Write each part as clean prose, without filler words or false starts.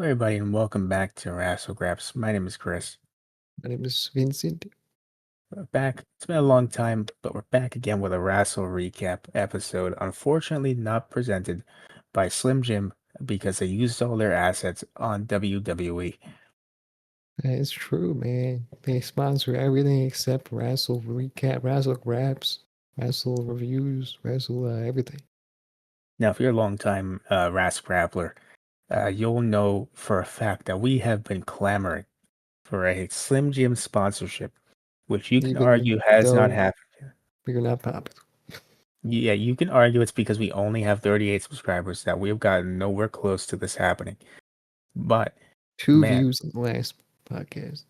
Hello, everybody, and welcome back to Wrassle Recap. My name is Chris. My name is Vincent. We're back. It's been a long time, but we're back again with a Wrassle Recap episode. Unfortunately, not presented by Slim Jim because they used all their assets on WWE. That is true, man. They sponsor everything except Wrassle Recap, Wrassle Raps, Wrassle Reviews, Wrassle everything. Now, if you're a long-time Wrassle Grappler, you'll know for a fact that we have been clamoring for a Slim Jim sponsorship, which you can Even argue has not though happened. we're not popular. Yeah, you can argue it's because we only have 38 subscribers that we've gotten nowhere close to this happening. But 2 man, views in the last podcast.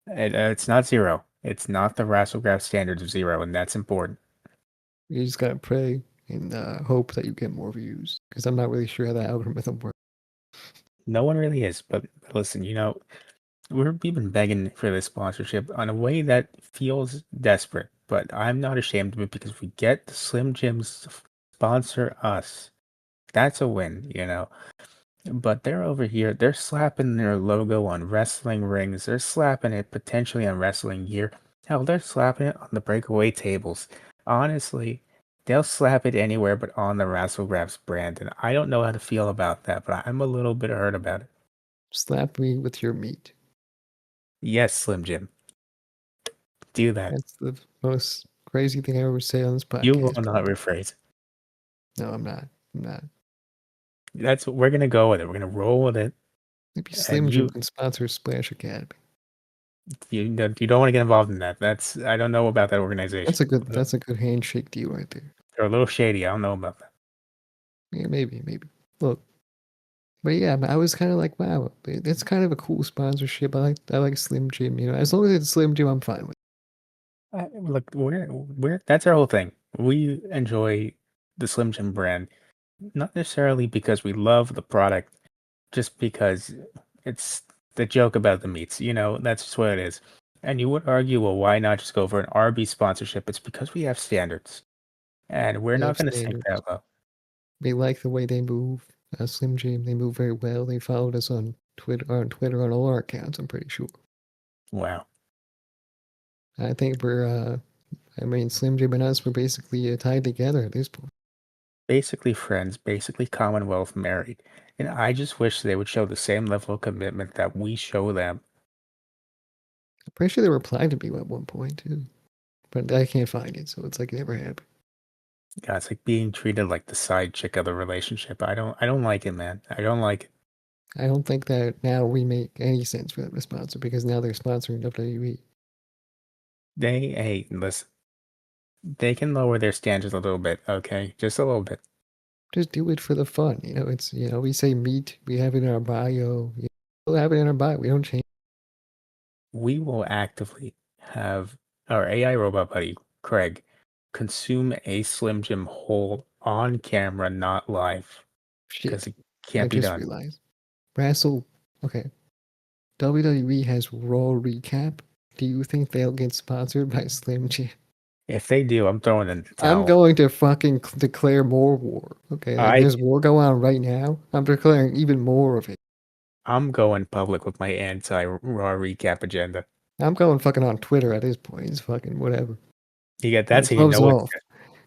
it's not zero. It's not the Rasslegraph standard of zero, and that's important. You just gotta pray and hope that you get more views. Because I'm not really sure how that algorithm works. No one really is, but listen, we've been begging for this sponsorship in a way that feels desperate, but I'm not ashamed of it because we get the Slim Jims to sponsor us. That's a win. But they're over here, they're slapping their logo on wrestling rings. They're slapping it potentially on wrestling gear. Hell, they're slapping it on the breakaway tables. Honestly, they'll slap it anywhere but on the Rasslegraphs brand. And I don't know how to feel about that, but I'm a little bit hurt about it. Slap me with your meat. Yes, Slim Jim. Do that. That's the most crazy thing I ever say on this You will podcast. not rephrase. No, I'm not. I'm not. That's what we're gonna go with it. We're gonna roll with it. Maybe And Slim Jim can sponsor Splash Academy. you don't want to get involved in that. I don't know about that organization. That's a good handshake deal right there. They're a little shady. I don't know about that. Yeah, maybe. Look, but yeah, I was kind of like, wow, it's kind of a cool sponsorship. I like Slim Jim. As long as it's Slim Jim, I'm fine with. Look, we're that's our whole thing. We enjoy the Slim Jim brand, not necessarily because we love the product, just because it's the joke about the meats. That's just what it is. And you would argue, well, why not just go for an RB sponsorship? It's because we have standards, and we're We not have going to sink standards. that low. We like the way they move. Slim Jim, they move very well. They followed us on Twitter on all our accounts. I'm pretty sure. Wow. I think Slim Jim and us were basically tied together at this point. Basically friends, basically Commonwealth married. And I just wish they would show the same level of commitment that we show them. I'm pretty sure they replied to me at one point too, but I can't find it, so it's like it never happened. God, it's like being treated like the side chick of the relationship. I don't like it, man. I don't like it. I don't think that now we make any sense for them to sponsor because now they're sponsoring WWE. Hey, listen, they can lower their standards a little bit, okay? Just a little bit. Just do it for the fun. We say meat, we have it in our bio. We'll have it in our bio. We don't change. We will actively have our AI robot buddy, Craig, consume a Slim Jim whole on camera, not live, because Shit. it I can't be just done. realized. Wrassle, okay. WWE has Raw Recap. Do you think they'll get sponsored by Slim Jim? If they do, I'm throwing in the I'm towel. going to fucking declare more war. Okay, like I there's war going on right now. I'm declaring even more of it. I'm going public with my anti-raw recap agenda. I'm going fucking on Twitter at this point. It's fucking whatever. That's how you Gloves know it's off.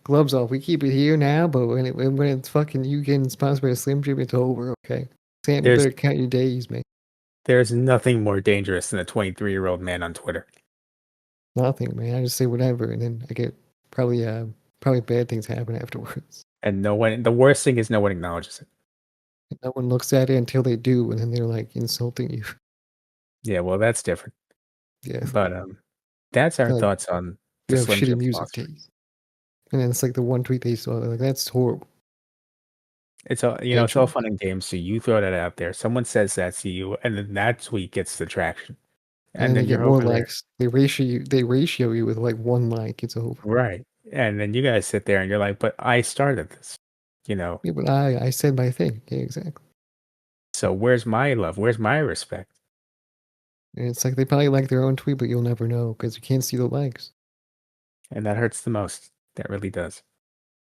Gloves off. We keep it here now, but when it's fucking you getting sponsored by a Slim Jim, it's over. Okay, Sam, you there's better count your days, man. there's nothing more dangerous than a 23-year-old man on Twitter. Nothing, man. I just say whatever, and then I get probably bad things happen afterwards. And the worst thing is no one acknowledges it. And no one looks at it until they do, and then they're like insulting you. Yeah, well, that's different. Yeah, But that's our they're like thoughts on you the have Slim shitty Jim music sponsor. taste, and then it's like the one tweet they saw. They're like, that's horrible. It's all Hatred. fun and games. So you throw that out there, someone says that to you, and then that tweet gets the traction, And and then they then get you're more over there, likes. They ratio you with like one like. It's over. right? And then you guys sit there and you're like, "But I started this, you know. Yeah, but I said my thing. Yeah, exactly. So where's my love? Where's my respect?" And it's like they probably like their own tweet, but you'll never know because you can't see the likes. And that hurts the most. That really does.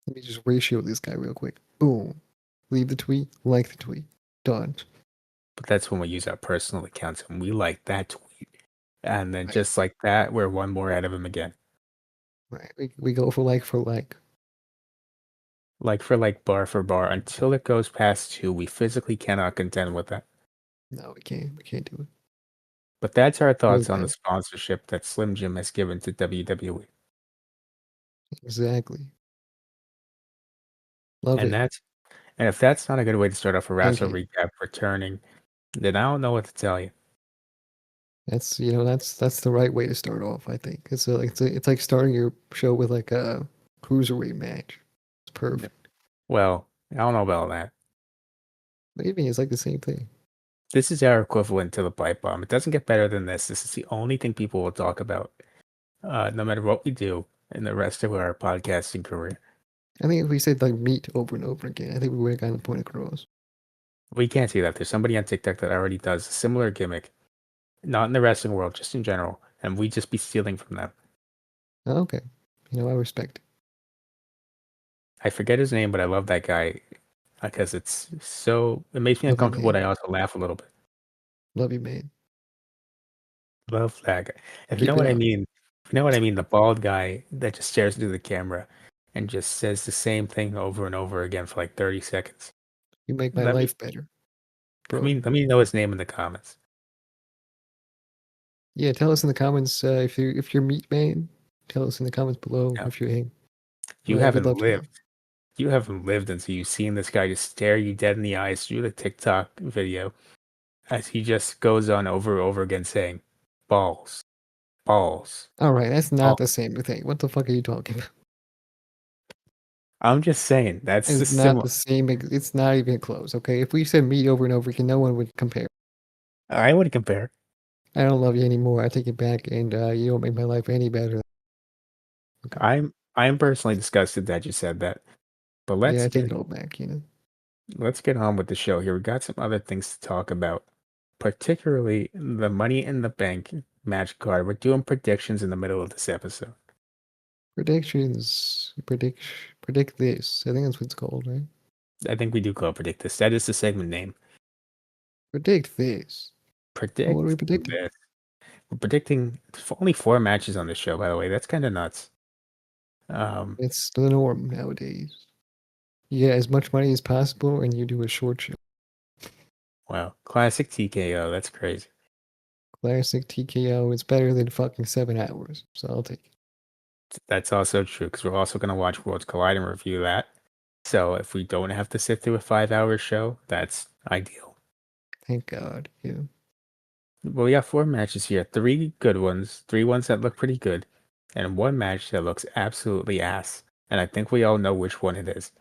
Let me just ratio this guy real quick. Boom. Leave the tweet. Like the tweet. Done. but that's when we use our personal accounts and we like that tweet. And then Right. just like that, we're one more out of him again. Right. We go for like for like. Like for bar, until it goes past 2, we physically cannot contend with that. No, we can't. We can't do it. But that's our Really thoughts on the bad. sponsorship that Slim Jim has given to WWE. Exactly. Love And it. that's and if that's not a good way to start off a Thank Wrassle you. Recap returning, then I don't know what to tell you. That's that's the right way to start off. I think it's like starting your show with like a cruiserweight match. It's perfect. Well, I don't know about that. Maybe it's like the same thing. This is our equivalent to the pipe bomb. It doesn't get better than this. This is the only thing people will talk about, no matter what we do in the rest of our podcasting career. I think if we said like meat over and over again, I think we would have gotten the point across. We can't see that. There's somebody on TikTok that already does a similar gimmick, not in the wrestling world, just in general, and we just be stealing from them. Okay, I respect it. I forget his name, but I love that guy because it makes me Love you, uncomfortable, but man. I also laugh a little bit. Love you, man. Love that guy. If you know Keep it what I up. mean, if you know what I mean, the bald guy that just stares into the camera and just says the same thing over and over again for like 30 seconds. You make my Let me life better, let bro. me let me know his name in the comments. Yeah, tell us in the comments if you're meat man. Tell us in the comments below Now, if you're him. you We'd haven't love to know. lived. You haven't lived until you've seen this guy just stare you dead in the eyes through the TikTok video as he just goes on over and over again saying, balls, balls, All right, that's not balls. the same thing. What the fuck are you talking about? I'm just saying, that's the It's not similar. the same. It's not even close. Okay, if we said meat over and over again, no one would compare. I would compare. I don't love you anymore. I take it back, and you don't make my life any better. Okay, I'm personally disgusted that you said that. But yeah, I take it all back. let's get on with the show here. We got some other things to talk about, particularly the Money in the Bank match card. We're doing predictions in the middle of this episode. Predictions. Predict this. I think that's what it's called, right? I think we do call predict this. That is the segment name. Predict this. Well, what are we Predict predicting? this. We're predicting only 4 matches on this show, by the way. That's kind of nuts. Um, It's the norm nowadays. You get as much money as possible, and you do a short show. wow. Classic TKO. That's crazy. Classic TKO. It's better than fucking 7 hours. So I'll take it. That's also true because we're also going to watch Worlds Collide and review that. So if we don't have to sit through a 5 hour show, that's ideal. Thank God. Yeah. Well, we got 4 matches here. 3 good ones, 3 ones that look pretty good, and 1 match that looks absolutely ass. And I think we all know which one it is.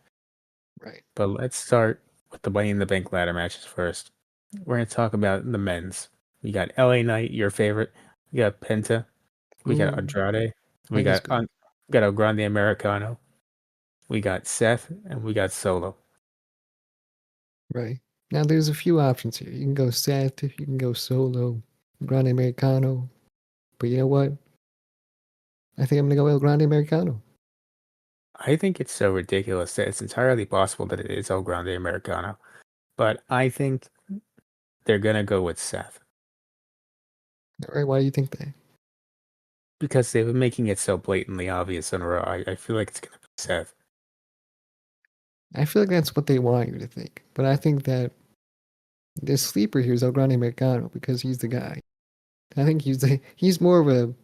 Right. But let's start with the Money in the Bank ladder matches first. We're going to talk about the men's. We got LA Knight, your favorite. We got Penta. We got Ooh, Andrade. We that is got good. El Grande Americano. We got Seth, and we got Solo. Right. Now there's a few options here. You can go Seth, you can go solo, Grande Americano. But you know what? I think I'm gonna go El Grande Americano. I think it's so ridiculous that it's entirely possible that it is El Grande Americano. But I think they're going to go with Seth. All right, why do you think that? Because they've been making it so blatantly obvious on Raw. I feel like it's going to be Seth. I feel like that's what they want you to think. But I think that the sleeper here is El Grande Americano because he's the guy. I think he's more of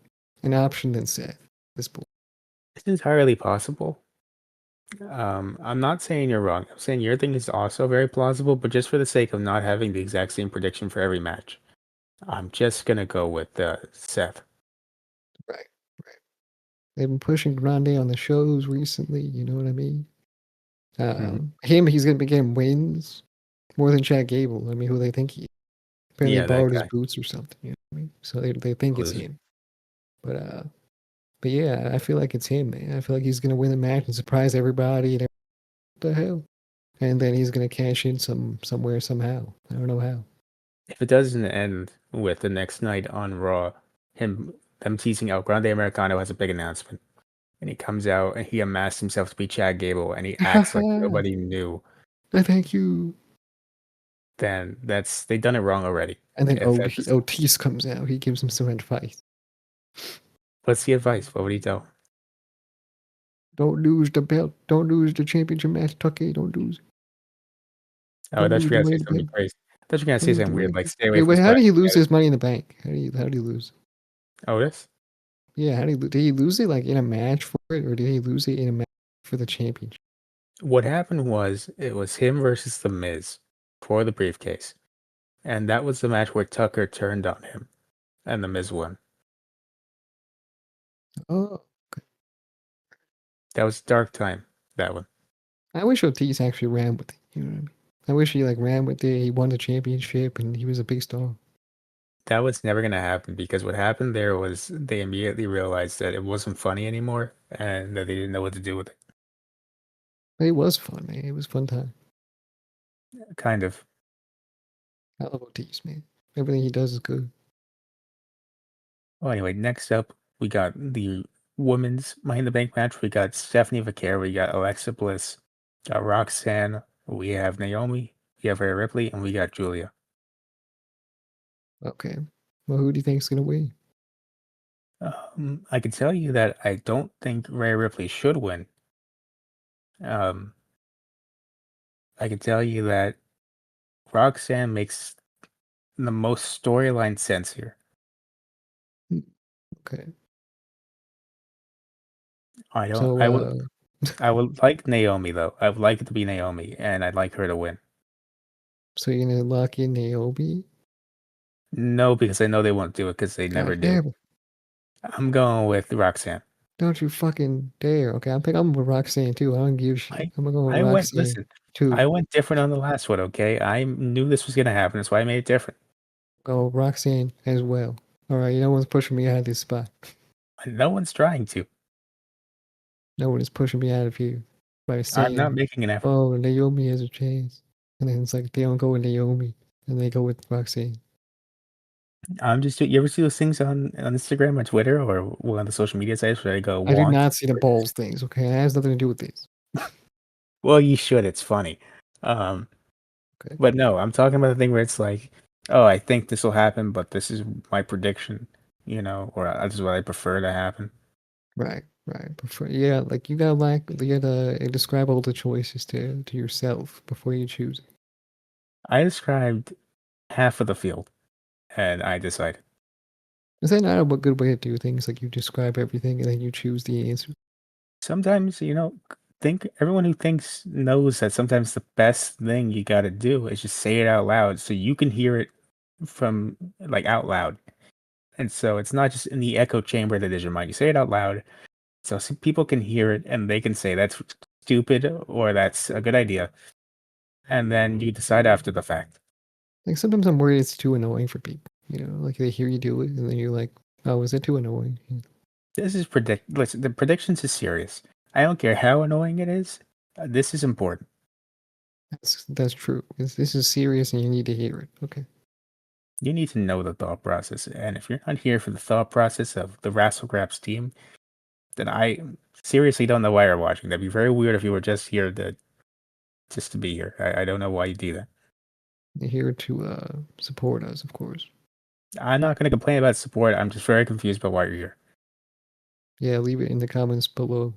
an option than Seth at this point. It's entirely possible. I'm not saying you're wrong. I'm saying your thing is also very plausible, but just for the sake of not having the exact same prediction for every match, I'm just going to go with Seth. Right, right. They've been pushing Grande on the shows recently, you know what I mean? Mhm. He's gonna be getting wins more than Chad Gable. I mean, who they think he is. Apparently Yeah, that borrowed his guy. boots or something. You know what I mean? So they think it's Loser. him. But yeah, I feel like it's him, man. I feel like he's gonna win the match and surprise everybody. And what the hell? And then he's gonna cash in somewhere somehow. I don't know how. If it doesn't end with the next night on Raw, them teasing El Grande Americano has a big announcement. And he comes out and he unmasks himself to be Chad Gable and he acts like I nobody knew. thank you. then they've done it wrong already. And then If that's Otis comes out. He gives him some advice. what's the advice? What would he tell? Don't lose the belt. Don't lose the championship match, Tucky. Don't lose. Oh, I Don't thought you lose were the gonna say money in the something bank. crazy. I thought you were gonna Don't say lose the something money in weird the like bank. stay away Wait, from wait. How did splashing he lose together. his money in the bank? How did he lose? Otis? Yeah, did he lose it like in a match for it, or did he lose it in a match for the championship? What happened was it was him versus the Miz for the briefcase. And that was the match where Tucker turned on him and the Miz won. Oh, That was dark time, that one. I wish Otis actually ran with it. You know what I mean? I wish he like ran with it. He won the championship, and he was a big star. That was never gonna happen because what happened there was they immediately realized that it wasn't funny anymore and that they didn't know what to do with it. But it was fun, man. It was a fun time. Kind of. I love Otis, man. Everything he does is good. Well, anyway, next up we got the women's Money in the Bank match. We got Stephanie Vaquer, we got Alexa Bliss, got Roxanne, we have Naomi, we have Rhea Ripley, and we got Julia. Okay. Well, who do you think's gonna win? I can tell you that I don't think Rhea Ripley should win. Um, I can tell you that Roxanne makes the most storyline sense here. Hmm, okay. I don't. So, I would like Naomi though. I would like it to be Naomi, and I'd like her to win. so you're gonna lock in Naomi? No, because I know they won't do it because they never God do. damn it! I'm going with Roxanne. Don't you fucking dare! Okay, I'm with Roxanne too. I don't give a shit. I I'm gonna go with I went. Roxanne Listen, I too. went different on the last one. Okay, I knew this was gonna happen. That's why I made it different. Go with Roxanne as well. All right, no one's pushing me out of this spot. No one's trying to. No one is pushing me out of here by I'm not saying, making an effort. "Oh, Naomi has a chance," and then it's like they don't go with Naomi and they go with Roxanne. I'm just. You ever see those things on Instagram or Twitter or one of the social media sites where I go I do want? not see the balls things. Okay, it has nothing to do with this. Well, you should. It's funny. Um, Okay. but no, I'm talking about the thing where it's like, oh, I think this will happen, but this is my prediction, or this is what I prefer to happen. Right, right. Before, yeah, like you gotta describe all the choices to yourself before you choose. I described half of the field, and I decided. Is that not a good way to do things? Like you describe everything and then you choose the answer. Sometimes, think everyone who thinks knows that sometimes the best thing you got to do is just say it out loud so you can hear it from like out loud. And so it's not just in the echo chamber that is your mind. You say it out loud so people can hear it and they can say that's stupid or that's a good idea. And then you decide after the fact. Like sometimes I'm worried it's too annoying for people. Like they hear you do it and then you're like, "Oh, is it too annoying?" This is listen, the predictions is serious. I don't care how annoying it is. This is important. That's true. This is serious and you need to hear it. Okay. You need to know the thought process. And if you're not here for the thought process of the Wrassle Recap team, then I seriously don't know why you're watching. That'd be very weird if you were just here to be here. I don't know why you do that. You're here to support us, of course. I'm not going to complain about support. I'm just very confused about why you're here. Yeah, leave it in the comments below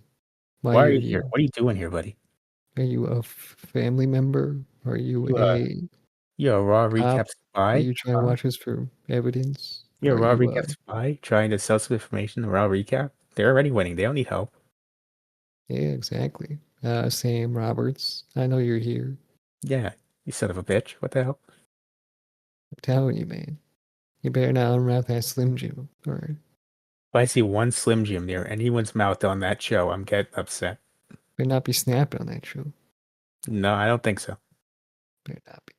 why Why are you're you here? here. What are you doing here, buddy? Are you a family member? Are you You a a you a raw cop? recap Are spy? you trying to Huh? watch us for evidence? You're a Are raw you recap spy trying to sell some information. A raw recap. They're already winning. They don't need help. yeah, exactly. Sam Roberts, I know you're here. Yeah, you son of a bitch. What the hell? I'm telling you, man. You better not unwrap that Slim Jim. All right. If I see one Slim Jim near anyone's mouth on that show, I'm getting upset. Better not be snapping on that show. No, I don't think so. Better not be.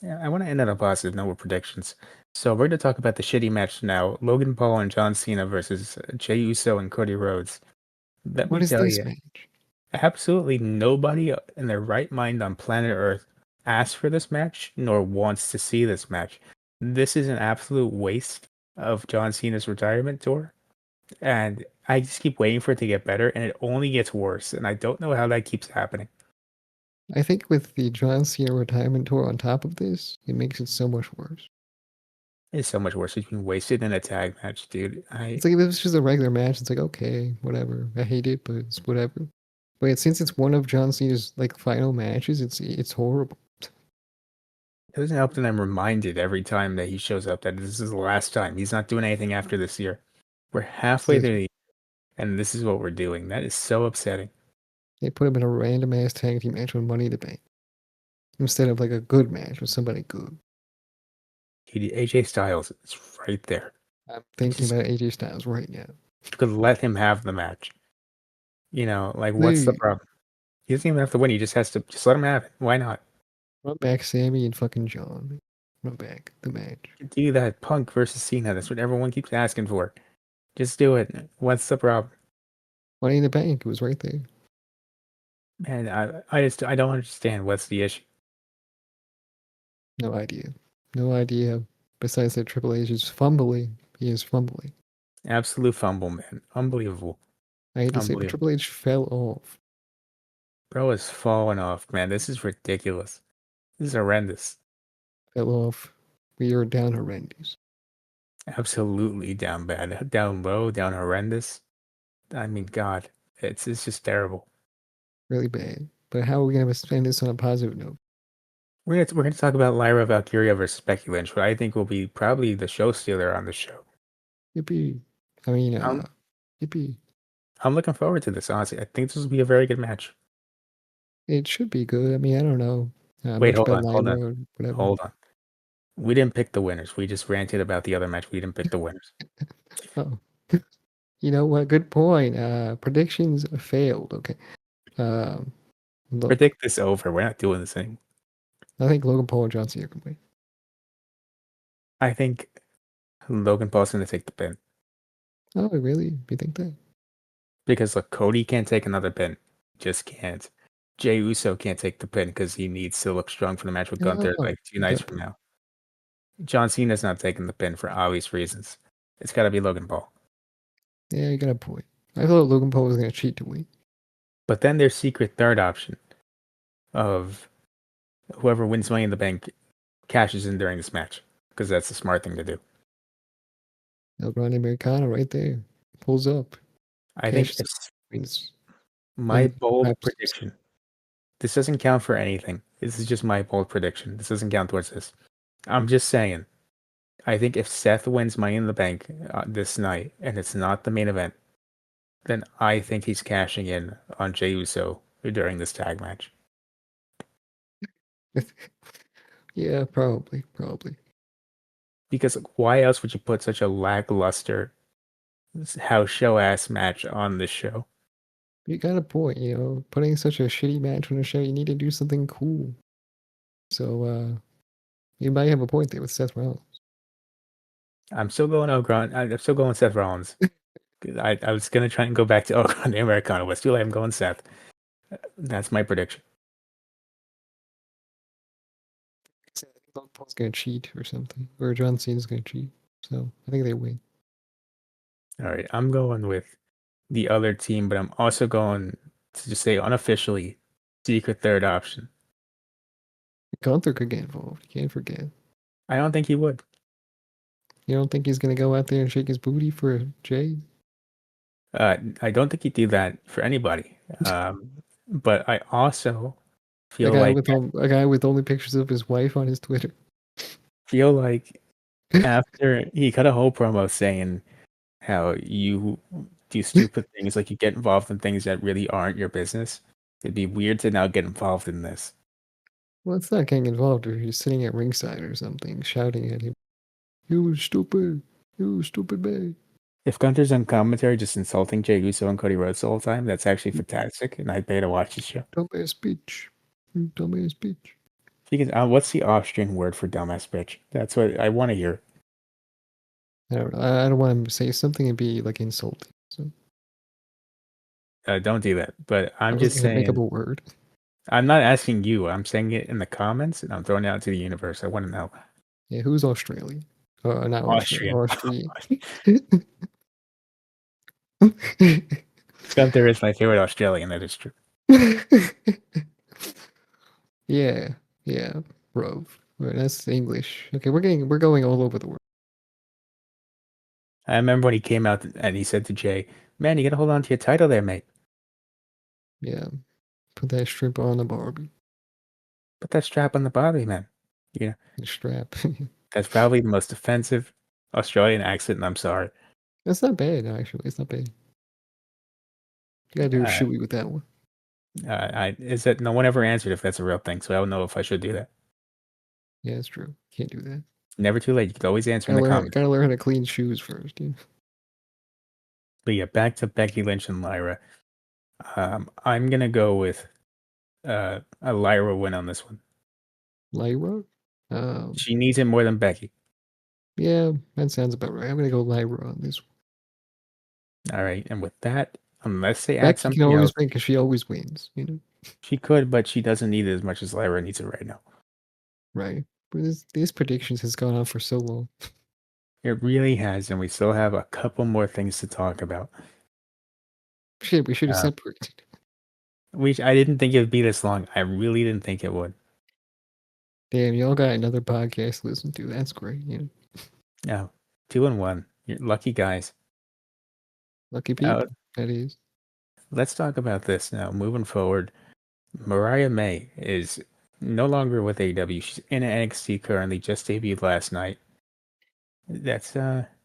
Yeah, I want to end on a positive note with predictions. So we're going to talk about the shitty match now: Logan Paul and John Cena versus Jey Uso and Cody Rhodes. Let me What is tell this you, match? absolutely nobody in their right mind on planet Earth asked for this match nor wants to see this match. This is an absolute waste of John Cena's retirement tour, and I just keep waiting for it to get better, and it only gets worse. And I don't know how that keeps happening. I think with the John Cena retirement tour on top of this, it makes it so much worse. It's so much worse. He's been wasted in a tag match, dude. It's like if it was just a regular match, it's like okay, whatever. I hate it, but it's whatever. But since it's one of John Cena's like final matches, it's horrible. It doesn't help that I'm reminded every time that he shows up that this is the last time. He's not doing anything after this year. We're halfway Says through the year, and this is what we're doing. That is so upsetting. they put him in a random ass tag team match with Money in the Bank instead of like a good match with somebody good. AJ Styles is right there. I'm thinking Just about AJ Styles right now. could let him have the match. Like what's the Please problem? He doesn't even have to win. He just has to just let him have it. Why not? run back Sammy and fucking John. Run back the match. Do that Punk versus Cena. That's what everyone keeps asking for. Just do it. What's the problem? Money in the Bank. It was right there. Man, I don't understand what's the issue. No idea. No idea. Besides that, Triple H is fumbling. He is fumbling. Absolute fumble, man. Unbelievable. I hate to say, it, but Unbelievable. Triple H fell off. Bro is falling off, man. This is ridiculous. This is horrendous. Fell off. We are down horrendous. Absolutely down bad. Down low, down horrendous. I mean, God. It's just terrible. Really bad. But how are we gonna spend this on a positive note? We're gonna talk about Lyra Valkyria versus Becky Lynch, what I think will be probably the show stealer on the show. Yippee. I mean, I'm yippee. I'm looking forward to this, honestly. I think this will be a very good match. It should be good. I mean, I don't know Wait, much hold about on, hold on, Lyra or whatever. hold on. We didn't pick the winners. We just ranted about the other match. We didn't pick the winners. Oh, you know what? Good point. Predictions failed. Okay. Look, Predict this over. We're not doing this anymore. I think Logan Paul and John Cena can win. I think Logan Paul's gonna take the pin. Oh, really? You think that? Because look, Cody can't take another pin. Just can't. Jey Uso can't take the pin because he needs to look strong for the match with Gunther Oh, like 2 nights good from point. now. John Cena's not taking the pin for obvious reasons. It's got to be Logan Paul. Yeah, you got a point. I thought Logan Paul was gonna cheat to win. But then there's secret third option of whoever wins Money in the Bank cashes in during this match because that's the smart thing to do. El Grande Americano right there. Pulls up. I think Cashes it's wins. my And bold wraps. prediction. This doesn't count for anything. This is just my bold prediction. This doesn't count towards this. I'm just saying. I think if Seth wins Money in the Bank this night and it's not the main event, then I think he's cashing in on Jey Uso during this tag match. Yeah, probably. Because why else would you put such a lackluster house show ass match on this show? You got a point, putting such a shitty match on the show, you need to do something cool. So, you might have a point there with Seth Rollins. I'm still going Ogron. I'm still going Seth Rollins. I was gonna try and go back to Ogron Americano, but still I'm going Seth. That's my prediction. I think Logan Paul's gonna cheat or something, or John Cena's gonna cheat. So I think they win. All right, I'm going with the other team, but I'm also going to just say unofficially secret third option. Gunther could get involved. You can't forget. I don't think he would. You don't think he's gonna go out there and shake his booty for Jay? I don't think he'd do that for anybody. But I also A feel guy like with a guy with only pictures of his wife on his Twitter. feel like after he cut a whole promo saying how you do stupid things, like you get involved in things that really aren't your business. It'd be weird to now get involved in this. Well, it's not getting involved if he's sitting at ringside or something, shouting at him, "You stupid! You stupid man!" If Gunther's on commentary just insulting Jey Uso and Cody Rhodes the whole time, that's actually fantastic, and I'd pay to watch the show. Dumbass bitch. You dumbass bitch. What's the Austrian word for dumbass bitch? That's what I want to hear. I don't know. I don't want to say something and be like insulting. So Don't do that. But I I'm wasn't just gonna make up saying, a word. I'm not asking you. I'm saying it in the comments, and I'm throwing it out to the universe. I want to know. Yeah, who's Australian? Not Australian. Austrian. Austrian. Gunther is my favorite Australian. That is true. Yeah, yeah, Rove. Right, that's English. Okay, we're going all over the world. I remember when he came out and he said to Jay, "Man, you got to hold on to your title there, mate. Yeah, put that strip on the Barbie, Put that strap on the body, man." You know, the strap. that's probably the most offensive Australian accent, and I'm sorry. That's not bad, actually. It's not bad. You gotta do a Uh, shoey with that one. is that no one ever answered if that's a real thing, so I don't know if I should do that. Yeah, it's true. Can't do that. Never too late. You can always answer in the comments. Gotta learn how to clean shoes first. Yeah. But yeah, back to Becky Lynch and Lyra. I'm gonna go with a Lyra win on this one. Lyra? She needs it more than Becky. Yeah, that sounds about right. I'm gonna go Lyra on this one. All right, and with that, unless they add Becky can something always else, win because she always wins, she could, but she doesn't need it as much as Lyra needs it right now. Right. But these predictions has gone on for so long. It really has, and we still have a couple more things to talk about. Shit, we should have Uh, separated. I didn't think it would be this long. I really didn't think it would. Damn, y'all got another podcast to listen to. That's great. No, 2-1. You're lucky guys. Lucky Uh, people, that is. let's talk about this now. Moving forward, Mariah May is no longer with AEW. She's in NXT currently. Just debuted last night. That's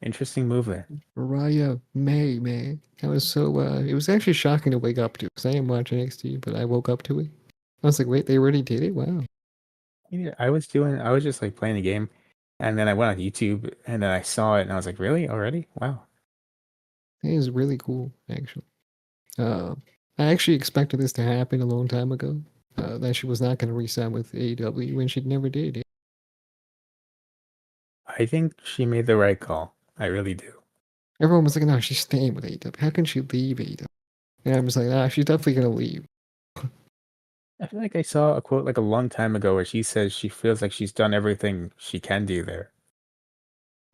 interesting move there. Mariah May, man. That was so, it was actually shocking to wake up to because I didn't watch NXT, but I woke up to it. I was like, wait, they already did it? Wow. Yeah, I was just like playing a game, and then I went on YouTube, and then I saw it, and I was like, really, already? Wow. That is really cool, actually. Uh, I actually expected this to happen a long time ago. That she was not going to re-sign with AEW when she never did. I think she made the right call. I really do. Everyone was like, no, she's staying with AEW. How can she leave AEW? And I'm just like, nah, she's definitely going to leave. I feel like I saw a quote like a long time ago where she says she feels like she's done everything she can do there.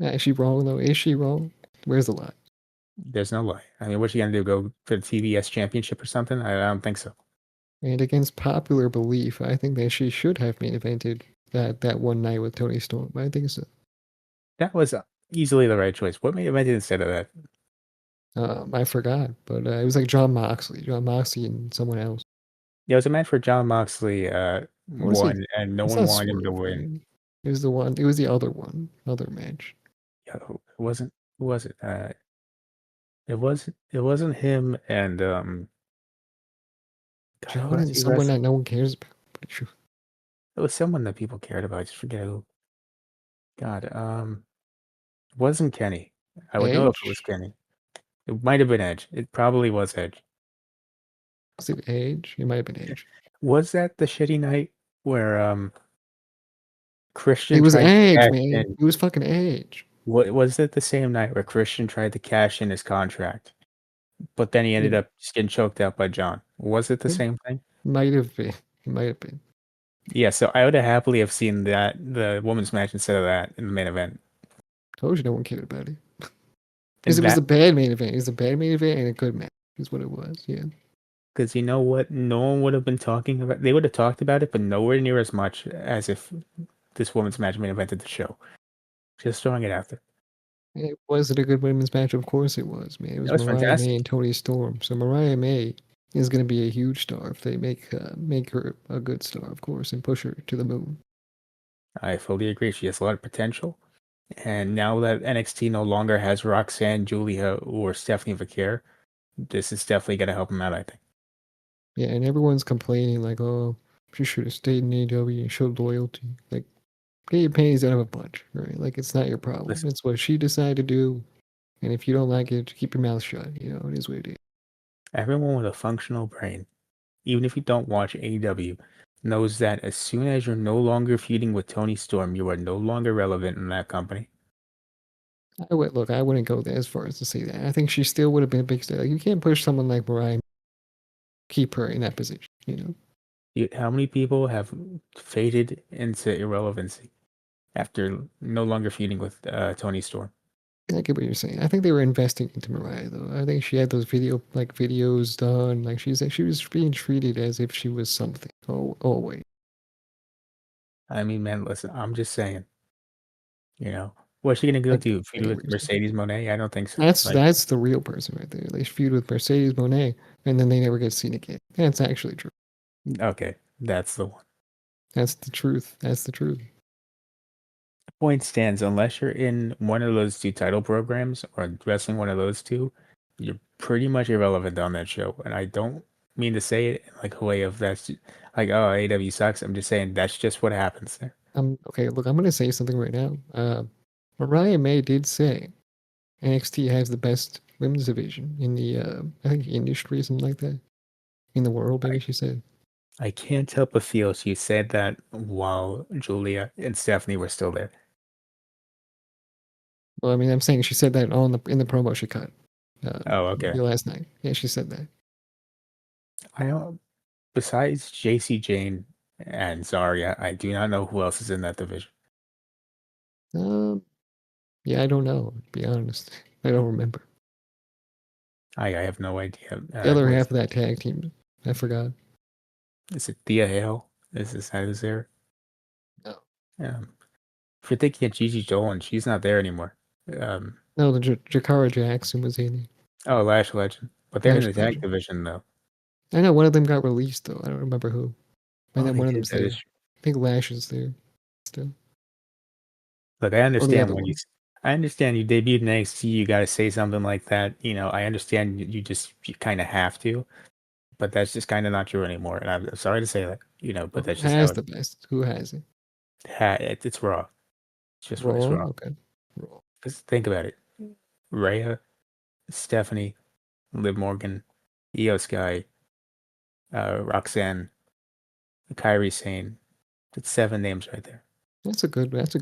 Is she wrong, though? Is she wrong? Where's the lie? There's no lie. I mean, what's she gonna do? Go for the TBS championship or something? I don't think so. And against popular belief, I think that she should have main evented that one night with Tony Storm. I think so. That was easily the right choice. What made it instead of that? I forgot, but it was like John Moxley and someone else. Yeah, it was a match for John Moxley What was it? won, and no It's one not wanted him to Swerve, win. right? It was the one. It was the other one, other match. Yeah, it wasn't. Who was it? It wasn't him and God, who John else and he someone wrestled? that no one cares about. Pretty sure. It was someone that people cared about. I just forget who. God, it wasn't Kenny. I would know if it was Edge? Kenny. It might have been Edge. It probably was Edge. Was it Edge? It might have been Edge. Was that the shitty night where It Christian was tried to Edge, cash man. in? It was fucking Edge. What was it the same night where Christian tried to cash in his contract, but then he ended It, up just getting choked out by John? Was it the it same thing? might have been. It might have been. Yeah, so I would have happily have seen the women's match instead of that in the main event. Told you no one cared about it. Because And it was a that bad main event. It was a bad main event and a good match. Is what it was. Yeah. because you know what? No one would have been talking about. They would have talked about it, but nowhere near as much as if this women's match main evented the show. Just throwing it out there. Was it a good women's match? Of course it was, man. It That was was Mariah May fantastic. and Tony Storm. So Mariah May is going to be a huge star if they make her a good star, of course, and push her to the moon. I fully agree. She has a lot of potential. And now that NXT no longer has Roxanne, Julia, or Stephanie Vaquer, this is definitely going to help them out, I think. Yeah, and everyone's complaining like, oh, she should have stayed in AEW and showed loyalty. Like, get your panties out of a bunch, right? Like, it's not your problem. Listen, It's what she decided to do, and if you don't like it, keep your mouth shut. It is what it is. everyone with a functional brain, even if you don't watch AEW, knows that as soon as you're no longer feuding with Tony Storm, you are no longer relevant in that company. I wouldn't go as far as to say that. I think she still would have been a big star. Like, you can't push someone like Mariah, keep her in that position. How many people have faded into irrelevancy after no longer feuding with Tony Storm? I get what you're saying. I think they were investing into Mariah though. I think she had those videos done. Like she was being treated as if she was something. Oh, always. I mean, man, listen, I'm just saying, what's she gonna go do? I Feud get what with you're saying. Mercedes Monet? I don't think so. Like, That's the real person right there. They feud with Mercedes Monet, and then they never get seen again. That's actually true. okay, that's the one. That's the truth. That's the truth. Point stands, unless you're in one of those two title programs or wrestling one of those two, you're pretty much irrelevant on that show. And I don't mean to say it in like a way of like, oh, AW sucks. I'm just saying that's just what happens there. Okay. Look, I'm gonna say something right now. Mariah May did say NXT has the best women's division in the I think industry, something like that, in the world. I, Maybe she said. I can't help but feel she said that while Julia and Stephanie were still there. Well, I mean, I'm saying she said that on the in the promo she cut Oh, okay. last night. Yeah, she said that. I don't, besides JC Jane and Zarya, I do not know who else is in that division. Um, yeah, I don't know. To be honest, I don't remember. I have no idea. The other What's half of that tag team, I forgot. is it Thea Hale? Is that who's there? No, If you're thinking of Gigi Dolan, she's not there anymore. no, the Jakara Jackson was in it. Oh, Lash Legend. But they're in Lash the tag Legend. division though. I know one of them got released though. I don't remember who. And Oh, then they one of did. them's That there. is. I think Lash is there still, Look, I or the understand other when one. I understand you debuted in NXT, you got to say something like that. I understand you kind of have to, but that's just kind of not true anymore. And I'm sorry to say that, Well, but who that's just how has it. the best? Who has it? It's raw. It's Raw. raw. Okay. Raw. Because think about it: Rhea, Stephanie, Liv Morgan, Io Sky, Roxanne, Kyrie Sane. That's 7 names right there. That's a good roster.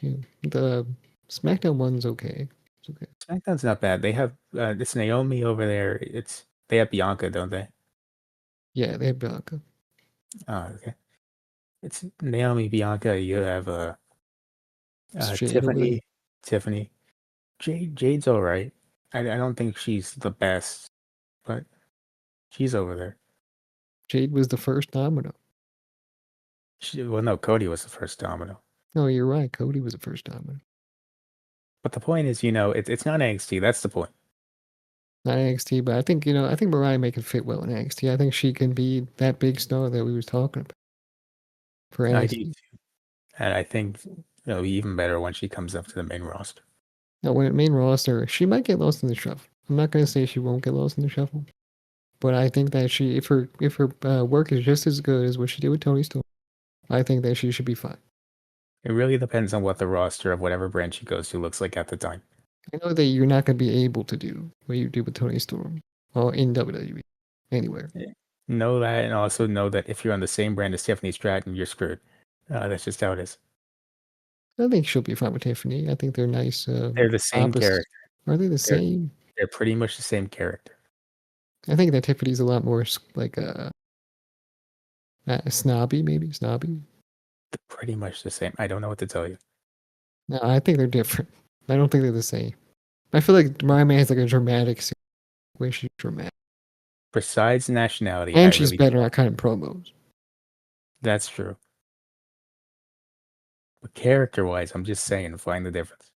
Yeah. The SmackDown one's okay. It's okay. SmackDown's not bad. They have it's Naomi over there. They have Bianca, don't they? Yeah, they have Bianca. Oh, okay. It's Naomi, Bianca. You have Is Jade over there? Tiffany, Tiffany. Jade's all right. I don't think she's the best, but she's over there. Jade was the first domino. Well, no, Cody was the first domino. No, you're right. Cody was the first domino. But the point is, it's not NXT. That's the point. Not NXT, but I think Mariah May can fit well in NXT. I think she can be that big star that we was talking about for I do NXT. too. And I think it'll be even better when she comes up to the main roster. Now, when main roster, she might get lost in the shuffle. I'm not gonna say she won't get lost in the shuffle, but I think that if her work is just as good as what she did with Tony Storm, I think that she should be fine. It really depends on what the roster of whatever brand she goes to looks like at the time. I know that you're not gonna be able to do what you did with Tony Storm, or in WWE, anywhere. Yeah. Know that, and also know that if you're on the same brand as Tiffany Stratton, you're screwed. That's just how it is. I think she'll be fine with Tiffany. I think they're nice They're the same opposites. character. Are they the They're same? they're pretty much the same character. I think that Tiffany's a lot more like snobby, maybe snobby. They're pretty much the same. I don't know what to tell you. No, I think they're different. I don't think they're the same. I feel like Mariah May has like a dramatic way she's dramatic, Besides nationality, I and she's really better at cutting promos. that's true. But character-wise, I'm just saying, find the difference.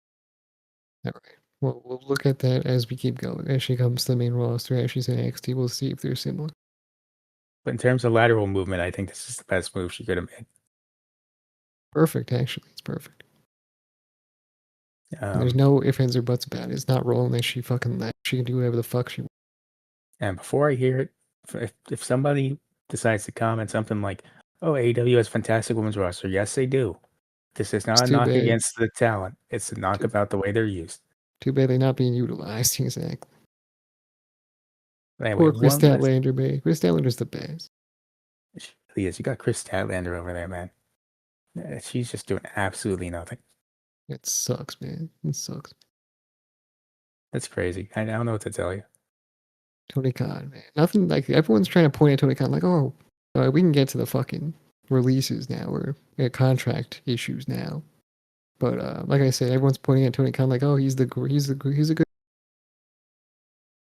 All right. Well, we'll look at that as we keep going. As she comes to the main roster, as she's in NXT, we'll see if they're similar. But in terms of lateral movement, I think this is the best move she could have made. Perfect, actually. It's perfect. There's Um, no ifs, ands, or buts about it. It's not rolling that she fucking left. She can do whatever the fuck she wants. and before I hear it, if somebody decides to comment something like, "Oh, AEW has fantastic women's roster," yes, they do. This is It's not a too knock bad. against the talent. It's a knock Too, about the way they're used. too bad they're not being utilized. Exactly. Anyway, Poor Chris one last. Statlander, man. Chris Statlander's the best. She really is. You got Chris Statlander over there, man. She's just doing absolutely nothing. It sucks, man. It sucks. That's crazy. I don't know what to tell you. Tony Khan, man. Nothing like everyone's trying to point at Tony Khan, like, oh, we can get to the fucking releases now or contract issues now. But like I said, everyone's pointing at Tony Khan, like, oh, he's a good.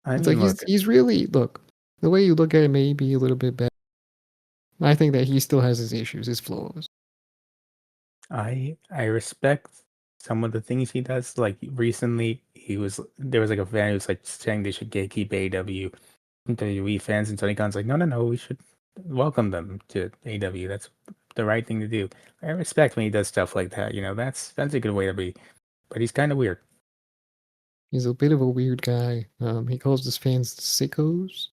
I It's like mean, look, he's really look. The way you look at it may be a little bit bad. I think that he still has his issues, his flaws. I respect some of the things he does. Like recently, there was like a fan who was like saying they should gatekeep AEW from WWE fans, and Tony Khan's like, no, no, no, we should welcome them to AEW. That's the right thing to do. I respect when he does stuff like that. That's a good way to be. But he's kind of weird. He's a bit of a weird guy. He calls his fans sickos.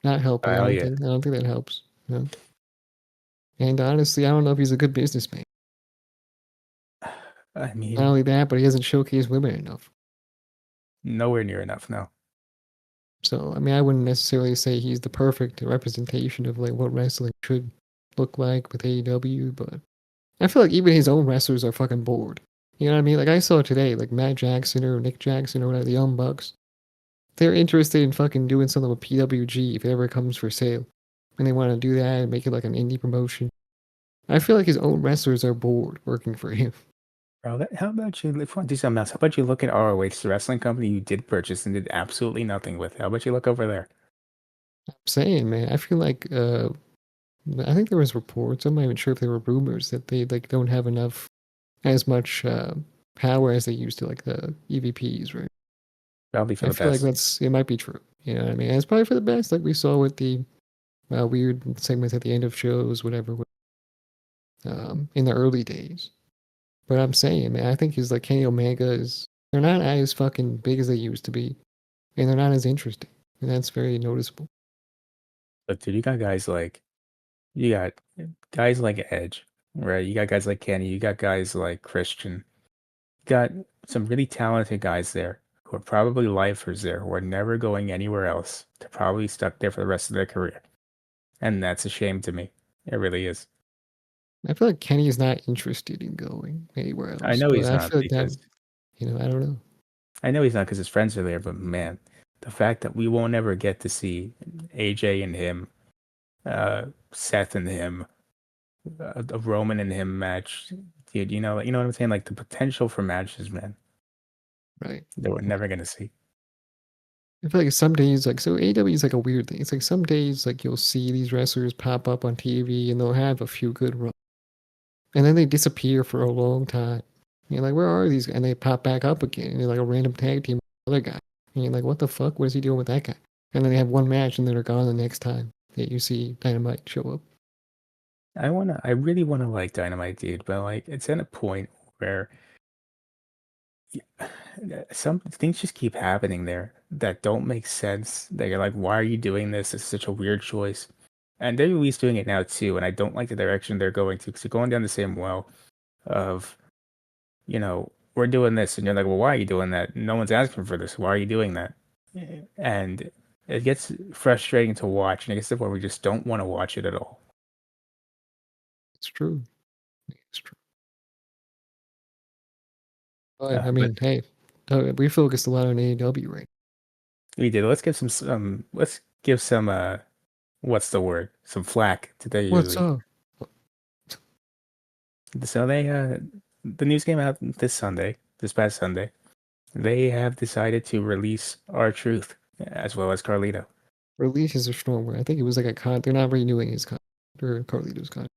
Not helping. Oh yeah. I don't think that helps. You know? And honestly, I don't know if he's a good businessman. I Not mean, only that, but he hasn't showcased women enough. nowhere near enough. No. So I mean, I wouldn't necessarily say he's the perfect representation of like what wrestling should look like with AEW, but I feel like even his own wrestlers are fucking bored. You know what I mean? Like I saw today, like Matt Jackson or Nick Jackson or whatever, the Young Bucks. They're interested in fucking doing something with PWG if it ever comes for sale. And they want to do that and make it like an indie promotion. I feel like his own wrestlers are bored working for him. Bro, how about you, if you want to do something else, how about you look at ROH, the wrestling company you did purchase and did absolutely nothing with? How about you look over there? I'm saying, man, I feel like I think there was reports. I'm not even sure if there were rumors that they like don't have enough as much power as they used to, like the EVPs, right? Probably for I the feel like best. it might be true. You know what I mean? And it's probably for the best, like we saw with the weird segments at the end of shows, whatever, in the early days. But I'm saying, man, I think he's like Kenny Omega is. They're not as fucking big as they used to be, and they're not as interesting, and that's very noticeable. But dude, you got guys like Edge, right? You got guys like Kenny, you got guys like Christian. You got some really talented guys there who are probably lifers there who are never going anywhere else. They're probably stuck there for the rest of their career. And that's a shame to me. It really is. I feel like Kenny is not interested in going anywhere I else, know but he's I not feel like that, because I don't know. his friends are there, but man, the fact that we won't ever get to see AJ and him, Seth and him, a Roman and him match, dude, you know what I'm saying? Like the potential for matches, man, Right. that we're never gonna see. I feel like some days, like, so AEW is like a weird thing. It's like some days, like, you'll see these wrestlers pop up on TV and they'll have a few good runs. And then they disappear for a long time. And you're like, where are these? And they pop back up again. And you're like a random tag team with another guy. And you're like, what the fuck? What is he doing with that guy? And then they have one match and then they're gone the next time that you see Dynamite show up. I really wanna like Dynamite, dude, but like it's at a point where some things just keep happening there that don't make sense. That you're like, why are you doing this? It's such a weird choice. And WWE's doing it now too, and I don't like the direction they're going to because they're going down the same well of, we're doing this, and you're like, well, why are you doing that? No one's asking for this. Why are you doing that? And it gets frustrating to watch, and it gets to the point where we just don't want to watch it at all. It's true. It's true. But I But mean, hey, we focused a lot on AEW right we did. Let's give some what's the word? Some flack to now. What's WWE. up? So the news came out this past Sunday. They have decided to release R Truth as well as Carlito. Release is a strong word. I think it was like a they're not renewing his contract or Carlito's contract.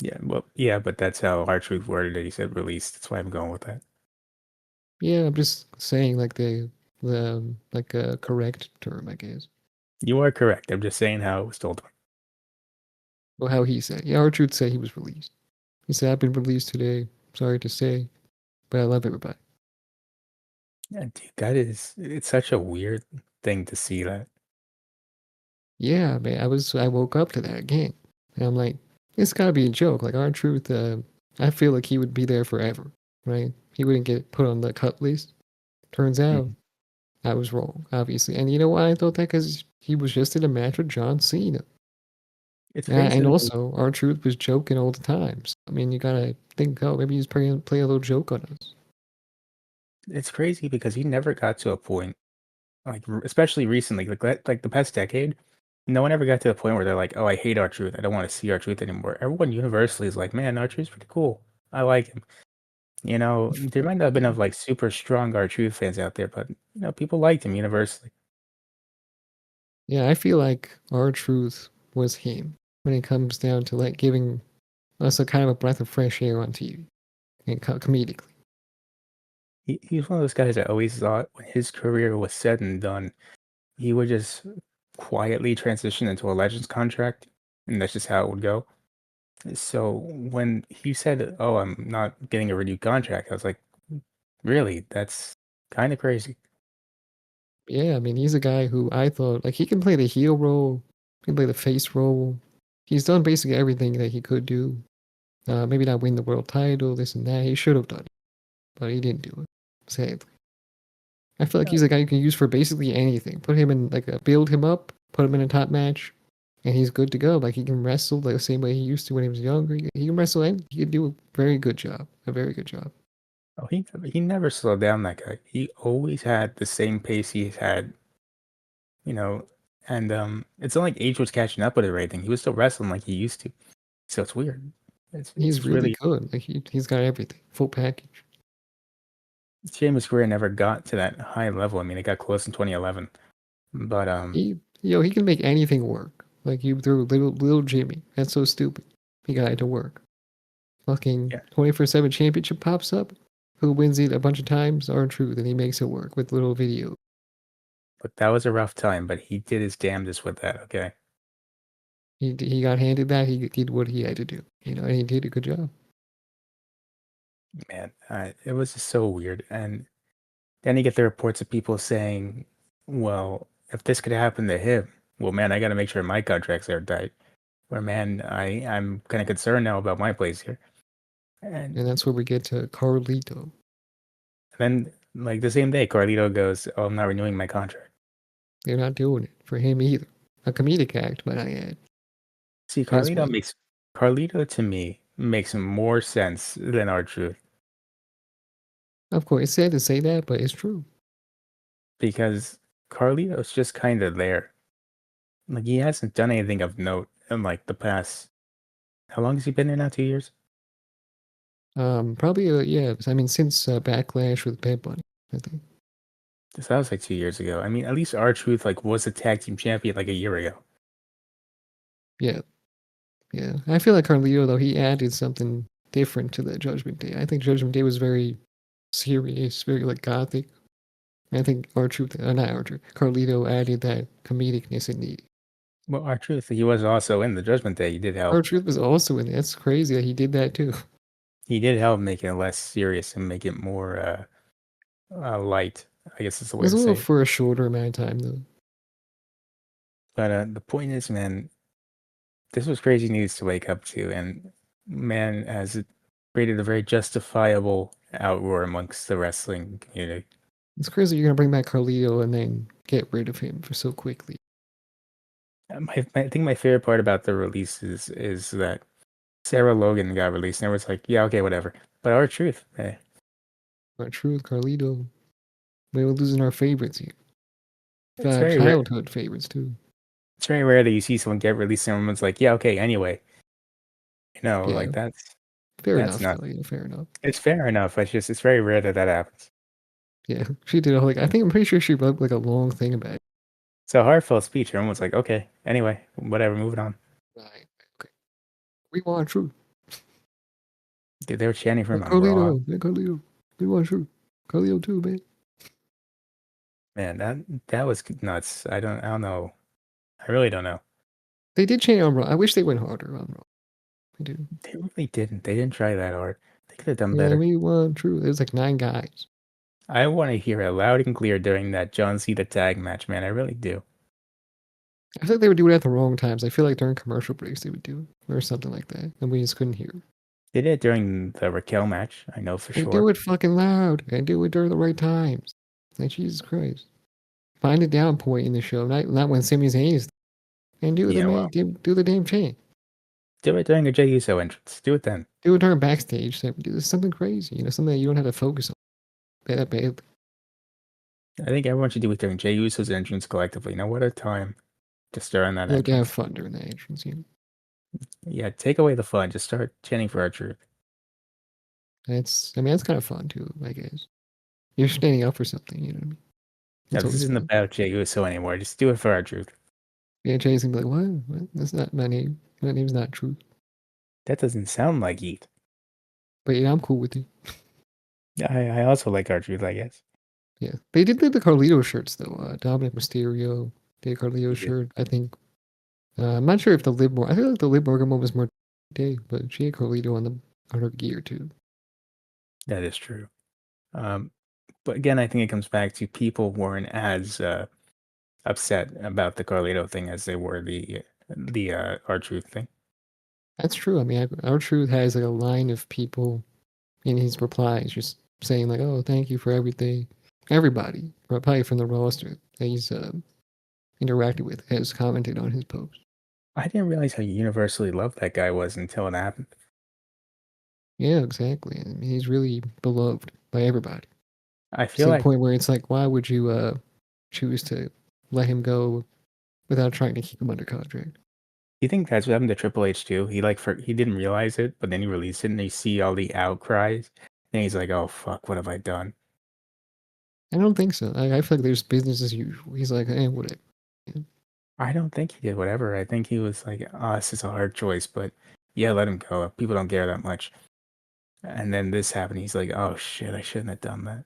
Yeah, well, yeah, but that's how R Truth worded it. He said release. That's why I'm going with that. Yeah, I'm just saying like the like a correct term, I guess. You are correct. I'm just saying how it was told to me. Well, how he said. Yeah, R Truth said he was released. He said, I've been released today. Sorry to say, but I love everybody. Yeah, dude, it's such a weird thing to see that. Yeah, man, I woke up to that again. And I'm like, it's gotta be a joke. Like R Truth, I feel like he would be there forever, right? He wouldn't get put on the cut list. Turns out Mhm. I was wrong, obviously. And you know why I thought that? Because he was just in a match with John Cena. It's Yeah, crazy and to me. also, R Truth was joking all the time. So, I mean, you gotta think, oh, maybe he's play a little joke on us. It's crazy because he never got to a point especially recently, like the past decade. No one ever got to the point where they're like, "Oh, I hate R Truth. I don't want to see R Truth anymore." Everyone universally is like, "Man, R Truth's pretty cool. I like him." There might not have been of like super strong R Truth fans out there, but people liked him universally. Yeah, I feel like R Truth was him when it comes down to like giving Also, kind of a breath of fresh air on TV and comedically. He's one of those guys that always thought when his career was said and done, he would just quietly transition into a Legends contract, and that's just how it would go. So when he said, "Oh, I'm not getting a renewed contract," I was like, "Really? That's kind of crazy." Yeah, I mean, he's a guy who I thought like he can play the heel role, he can play the face role. He's done basically everything that he could do. Maybe not win the world title, this and that. He should have done it, but he didn't do it. Sadly, I feel like No, he's a guy you can use for basically anything. Put him in like a build him up, put him in a top match, and he's good to go. Like he can wrestle like the same way he used to when he was younger. He can wrestle and he can do a very good job. A very good job. oh, he never slowed down. That guy. He always had the same pace he's had, you know. And it's not like age was catching up with it or anything. He was still wrestling like he used to. So it's weird. He's It's really really good. Like he's got everything, full package. shame his career never got to that high level. I mean, it got close in 2011, but He can make anything work. Like you threw little Jimmy. That's so stupid. He got it to work. Fucking yeah. 24/7 championship pops up. Who wins it a bunch of times? R Truth, and he makes it work with little video. But that was a rough time. But he did his damnedest with that. Okay, He got handed that. He did what he had to do. And he did a good job. man, it was just so weird. And then you get the reports of people saying, "Well, if this could happen to him, well, man, I got to make sure my contracts are tight." Where, man, I'm kind of concerned now about my place here. And And that's where we get to Carlito. then, like the same day, Carlito goes, "Oh, I'm not renewing my contract." They're not doing it for him either. A comedic act, but I add See, as well. Carlito to me makes more sense than our truth Of course, it's sad to say that, but it's true. because Carlito's just kind of there. Like he hasn't done anything of note in like the past. How long has he been there now? 2 years? Probably yeah. I mean, since Backlash with Bad Bunny, I think. So that was like 2 years ago. I mean, at least our truth like was a tag team champion like a year ago. Yeah, yeah. I feel like Carlito though he added something different to the Judgment Day. I think Judgment Day was very serious, very like gothic. I think our truth, not our truth, Carlito added that comedicness it needed. Well, our truth, he was also in the Judgment Day. He did Our help. truth was also in it. That's crazy that he did that too. He did help make it less serious and make it more light. I guess is the It way was to a little say it. for a shorter amount of time though. But the point is, man, this was crazy news to wake up to, and man, has it created a very justifiable outroar amongst the wrestling community. It's crazy you're gonna bring back Carlito and then get rid of him for so quickly. I think my favorite part about the release is that Sarah Logan got released, and everyone's like, "Yeah, okay, whatever." But our truth, Our truth, Carlito. We're losing our favorites here. it's very rare. Childhood favorites too. It's very rare that you see someone get released, and everyone's like, "Yeah, okay, anyway." Yeah, Like fair that's enough not. though. Yeah, fair enough. It's fair enough. It's very rare that that happens. Yeah, she did a like. I think I'm pretty sure she wrote like a long thing about it. It's a heartfelt speech. Everyone's like, "Okay, anyway, whatever, moving on." Right. Okay. We want truth. Dude, they were chanting for him on Raw. Carlito, yeah, Carlito. We want truth. Carlito too, man. Man, that was nuts. I don't know. I really don't know. They did change on Raw. I wish they went harder on Raw. I do. They really didn't. They didn't try that hard. They could have done Yeah, better. we want truth. There's like 9 guys. I want to hear it loud and clear during that John Cena tag match, man. I really do. I feel like they would do it at the wrong times. I feel like during commercial breaks they would do it or something like that, and we just couldn't hear it. They did it during the Raquel match. I know for And do sure. it fucking loud and do it during the right times. Like Jesus Christ. Find a down point in the show, not when Sami Zayn is and do the Yeah, man well, do the damn chant. do it during a Jey Uso entrance. Do it then. Do it during backstage. Do something crazy, something that you don't have to focus on that badly. I think everyone should do it during Jey Uso's entrance collectively. Now, what a time to stir in that Like have entrance. fun during the entrance. Yeah, take away the fun. Just start chanting for our truth. That's kind of fun too, I guess. You're standing up for something, you know what I mean? Now, It's this always isn't fun. about Jey Uso anymore. Just do it for our truth. Yeah, Jay's gonna be like, what? That's not my name. My name's not Truth. That doesn't sound like Heat. But yeah, I'm cool with it. I also like R Truth, I guess. Yeah, they did the Carlito shirts though. Dominic Mysterio did a Carlito He did. shirt. I think. I'm not sure if the Liv Morgan. I feel like the Liv Morgan one was more day, but she had Carlito on her gear too. That is true. Um, but again, I think it comes back to people weren't as upset about the Carlito thing as they were the R Truth thing. That's true. I mean, our truth has like a line of people in his replies just saying like, "Oh, thank you for everything." Everybody, probably from the roster that he's interacted with, has commented on his post. I didn't realize how universally loved that guy was until it happened. Yeah, exactly. I mean, he's really beloved by everybody. I To feel the like point where it's like, why would you choose to let him go without trying to keep him under contract? you think that's what happened to Triple H too. He didn't realize it, but then he released it, and you see all the outcries, and he's like, "Oh fuck, what have I done?" I don't think so. I feel like there's business as usual. He's like, eh, whatever. Yeah. I don't think he did whatever. I think he was like, "Oh, this is a hard choice, but yeah, let him go. People don't care that much." And then this happened. He's like, "Oh shit, I shouldn't have done that."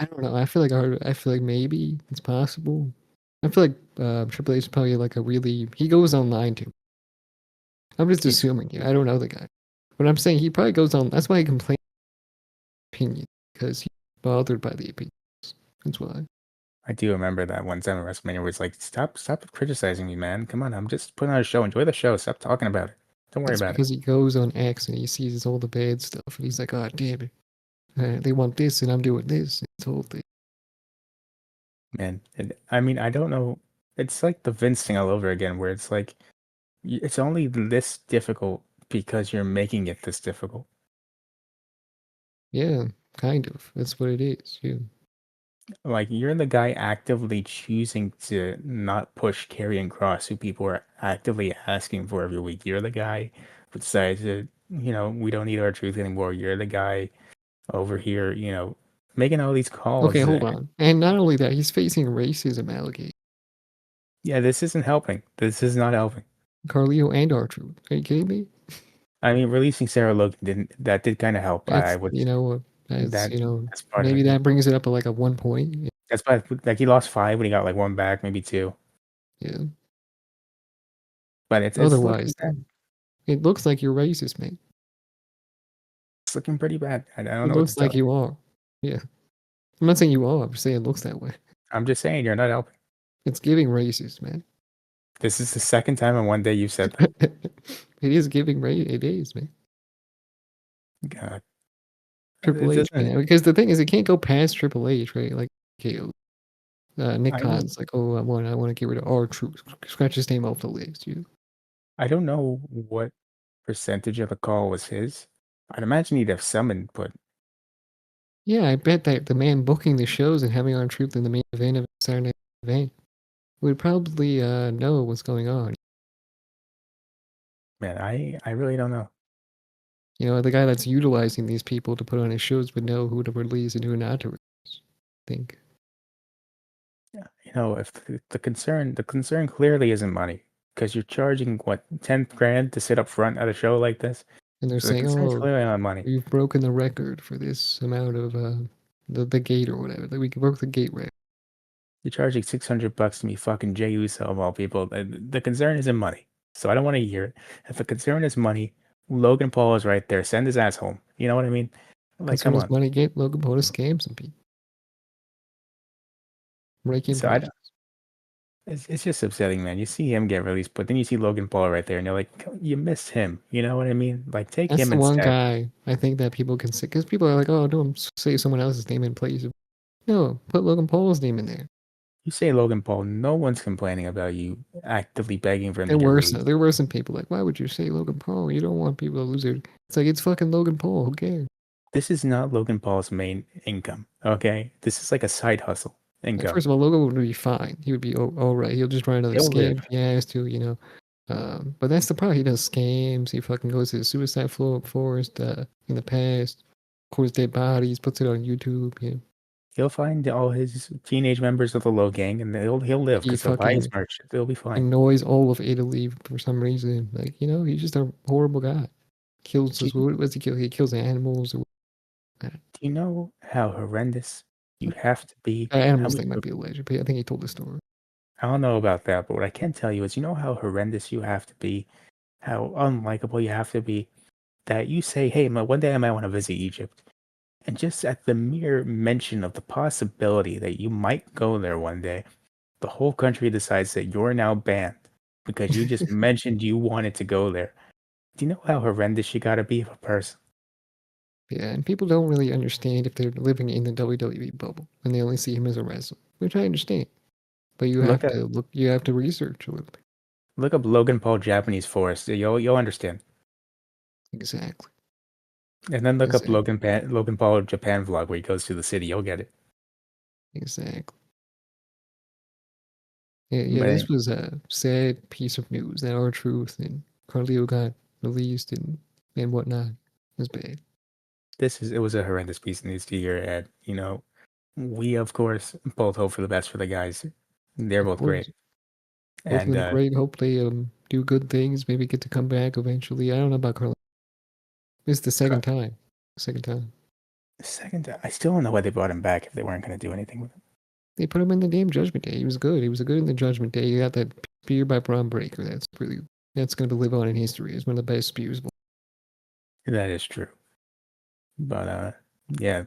I don't know. I feel like maybe it's possible. I feel like Triple H is probably like a really he goes online too. I'm just He, assuming. I don't know the guy, but I'm saying he probably goes on. That's why he complains opinion because he's bothered by the opinions. That's why. I do remember that one time at WrestleMania where it's like, stop criticizing me, man. Come on, I'm just putting on a show. Enjoy the show. Stop talking about it. Don't worry It's about it, because he goes on X and he sees all the bad stuff and he's like, "Oh damn it, they want this and I'm doing this." It's whole thing. man. And, I mean, I don't know. It's like the Vince thing all over again, where it's like, it's only this difficult because you're making it this difficult. Yeah, kind of. That's what it is. Yeah. Like, you're the guy actively choosing to not push Karrion Cross, who people are actively asking for every week. You're the guy who decides that, we don't need our truth anymore. You're the guy over here, making all these Okay, calls. hold on. And not only that, he's facing racism allegations. Yeah, this isn't helping. This is not helping. Carlio and R Truth. Are you kidding me? I mean, releasing Sarah Logan did kind of help. I That's would that's that that's part of maybe it. Yeah, that brings it up to like a 1 point. that's part. Like he lost 5 when he got like one back, maybe 2. Yeah. But it's looking Otherwise, bad. it looks like you're racist, man. It's looking pretty bad. I don't It know what to looks tell like you. you are. Yeah. I'm not saying you are. I'm saying it looks that way. I'm just saying you're not helping. It's giving racist, man. This is the second time in one day you've said that. It is giving racist. It is, man. God, Triple it H, doesn't. man. Because the thing is, it can't go past Triple H, right? Like, okay, Nick I don't. Khan's like, oh, I want to get rid of R Truth. Scratch his name off the list. I don't know what percentage of the call was his. I'd imagine he'd have some input. Yeah, I bet that the man booking the shows and having R Truth in the main event of Saturday Night event would probably know what's going on. Man, I really don't know. The guy that's utilizing these people to put on his shows would know who to release and who not to release. I think. If the concern clearly isn't money, because you're charging what 10 grand to sit up front at a show like this. And they're So the saying, concern's oh, clearly not money. we've broken the record for this amount of the gate or whatever. Like we broke the gate record. You're charging $600 to me, fucking Jey Uso of all people. The concern isn't money, so I don't want to hear it. If the concern is money, Logan Paul is right there. Send his ass home. You know what I mean? Like, Concern come is on. money get Logan Paul to scam some people. Rake in So I don't. profits. It's just upsetting, man. You see him get released, but then you see Logan Paul right there, and you're like, you miss him. You know what I mean? Like, take That's him the one instead. guy I think that people can say because people are like, oh, don't say someone else's name in place. No, put Logan Paul's name in there. You say Logan Paul, no one's complaining about you actively begging for him to get released. There were some people like, why would you say Logan Paul? You don't want people to lose their. It's like it's fucking Logan Paul. Who cares? This is not Logan Paul's main income, okay? This is like a side hustle Like, income. first of all, Logan would be fine. He would be all right. He'll just run another He'll live. scam if he has to. But that's the problem. He does scams. He fucking goes to the suicide forest in the past, records dead bodies, puts it on YouTube. He'll find all his teenage members of the Low Gang, and he'll live He because they'll buy his fucking merch. They'll be fine. annoys all of Italy for some reason. Like, he's just a horrible guy. Kills Do us. you, What does he kill? He kills animals. do you know how horrendous you have to be? How Animals much? thing might be a legend, but I think he told the story. I don't know about that, but what I can tell you is, you know how horrendous you have to be, how unlikable you have to be, that you say, "Hey, one day I might want to visit Egypt," and just at the mere mention of the possibility that you might go there one day, the whole country decides that you're now banned because you just mentioned you wanted to go there. Do you know how horrendous you gotta be of a person? Yeah, and people don't really understand if they're living in the WWE bubble and they only see him as a wrestler, which I understand. But you Look have at to look. You have to research a little bit. look up Logan Paul Japanese Forest. You'll understand. Exactly. And then look up Exactly. Logan Paul Japan vlog where he goes to the city. You'll get it. Exactly. Yeah, yeah. But This was a sad piece of news that R Truth and Carlito got released and whatnot. It was bad. it was a horrendous piece of news to hear, and we of course both hope for the best for the guys. They're Of both great. course, both of And them great. Hope they do good things. Maybe get to come back eventually. I don't know about Carlito. This is the second time. Second time. second, I still don't know why they brought him back if they weren't going to do anything with him. They put him in the damn Judgment Day. He was good. He was good in the Judgment Day. You got that spear by Braun Breaker. That's gonna live on in history. It's one of the best spears. That is true. But yeah,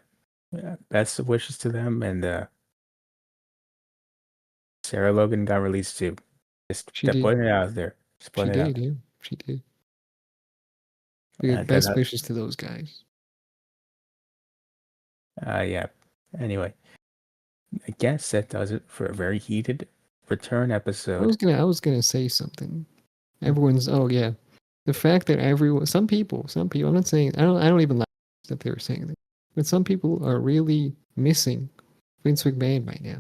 best of wishes to them. And Sarah Logan got released too. Just She did. putting it out there. Just She putting it out did. Yeah, she did. We there. got best wishes to those guys. Yeah. Anyway, I guess that does it for a very heated return episode. I was gonna say something. Everyone's oh yeah, the fact that some people. I'm not saying I don't even like that they were saying that, but some people are really missing Vince McMahon right now.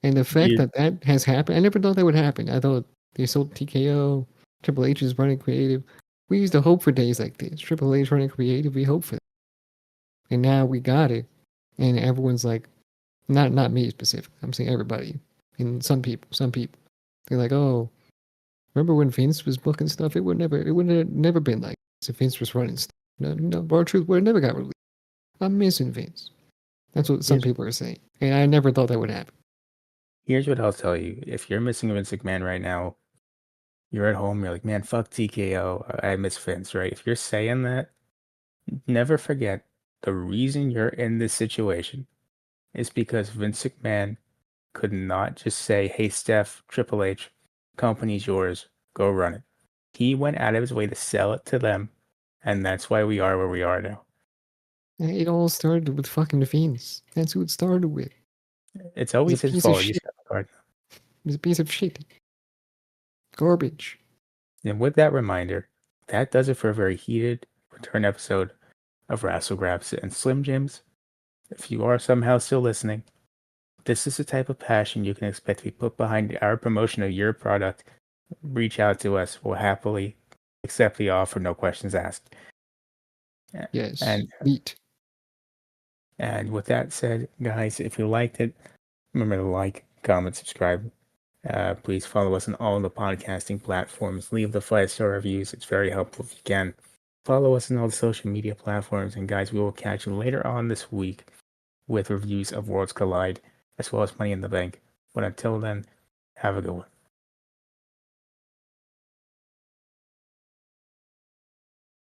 And the fact Yeah. that that has happened, I never thought that would happen. I thought they sold TKO, Triple H is running creative. We used to hope for days like this. Triple H running creative, we hope for that. And now we got it. And everyone's like, not me specifically. I'm saying everybody. And some people. They're like, oh, remember when Vince was booking stuff? It would have never been like this if Vince was running stuff. No, our truth would have never got released. I'm missing Vince. That's what some Here's people are saying. And I never thought that would happen. here's what I'll tell you. If you're missing Vince McMahon right now, you're at home, you're like, man, fuck TKO. I miss Vince, right? If you're saying that, never forget the reason you're in this situation is because Vince McMahon could not just say, hey, Steph, Triple H, company's yours, go run it. He went out of his way to sell it to them, and that's why we are where we are now. It all started with fucking Vince. That's who it started with. It's He's a always his piece of fault. He's shit. got the card. He's a piece of shit. Garbage. And with that reminder, that does it for a very heated return episode of Wrassle Grabs and Slim Jims. If you are somehow still listening, this is the type of passion you can expect to be put behind our promotion of your product. Reach out to us. We'll happily accept the offer, no questions asked. Yes. And Meat. and with that said, guys, if you liked it, remember to like, comment, subscribe. Please follow us on all the podcasting platforms. Leave the 5-star reviews. It's very helpful if you can. Follow us on all the social media platforms. And guys, we will catch you later on this week with reviews of Worlds Collide, as well as Money in the Bank. But until then, have a good one.